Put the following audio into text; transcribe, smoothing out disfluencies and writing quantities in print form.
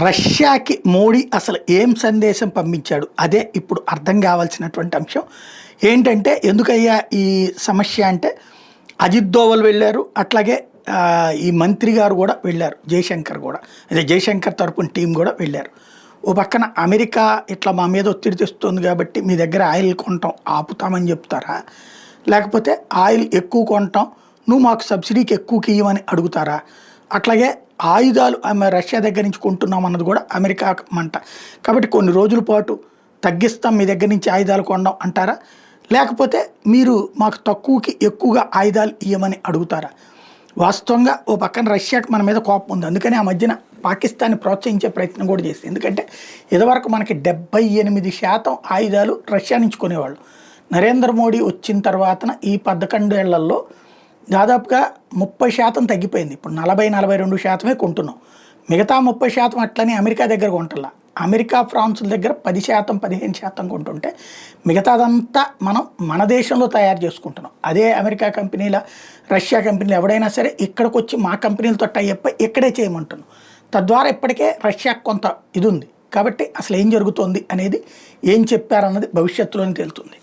రష్యాకి మోడీ అసలు ఏం సందేశం పంపించాడు అదే ఇప్పుడు అర్థం కావాల్సినటువంటి అంశం. ఏంటంటే ఎందుకయ్యా ఈ సమస్య అంటే అజిత్ దోవల్ వెళ్ళారు, అట్లాగే ఈ మంత్రి గారు కూడా వెళ్ళారు, జయశంకర్ కూడా, అదే జయశంకర్ తరపున టీం కూడా వెళ్ళారు. ఓ పక్కన అమెరికా ఇట్లా మా మీద ఒత్తిడి తెస్తుంది కాబట్టి మీ దగ్గర ఆయిల్ కొనటం ఆపుతామని చెప్తారా, లేకపోతే ఆయిల్ ఎక్కువ కొనటం నువ్వు మాకు సబ్సిడీకి ఎక్కువకి ఇవ్వమని అడుగుతారా, అట్లాగే ఆయుధాలు ఆమె రష్యా దగ్గర నుంచి కొంటున్నాం అన్నది కూడా అమెరికా మంట కాబట్టి కొన్ని రోజుల పాటు తగ్గిస్తాం మీ దగ్గర నుంచి ఆయుధాలు కొనడం అంటారా, లేకపోతే మీరు మాకు తక్కువకి ఎక్కువగా ఆయుధాలు ఇవ్వమని అడుగుతారా. వాస్తవంగా ఓ పక్కన రష్యాకి మన మీద కోపం ఉంది, అందుకని ఆ మధ్యన పాకిస్తాన్ని ప్రోత్సహించే ప్రయత్నం కూడా చేసింది. ఎందుకంటే ఇదివరకు మనకి 78% ఆయుధాలు రష్యా నుంచి కొనేవాళ్ళు. నరేంద్ర మోడీ వచ్చిన తర్వాతన ఈ 11 ఏళ్లలో దాదాపుగా 30% తగ్గిపోయింది. ఇప్పుడు 40-42% కొంటున్నాం. మిగతా 30% అట్లని అమెరికా దగ్గర కొంటల్లా. అమెరికా ఫ్రాన్సుల దగ్గర 10% 15% కొంటుంటే మిగతాదంతా మనం మన దేశంలో తయారు చేసుకుంటున్నాం. అదే అమెరికా కంపెనీల రష్యా కంపెనీలు ఎవడైనా సరే ఇక్కడికి వచ్చి మా కంపెనీలతో టైఅప్ ఇక్కడే చేయమంటున్నాం. తద్వారా ఇప్పటికే రష్యాకు కొంత ఇది ఉంది కాబట్టి అసలు ఏం జరుగుతోంది అనేది ఏం చెప్పారన్నది భవిష్యత్తులోనే తేలుతుంది.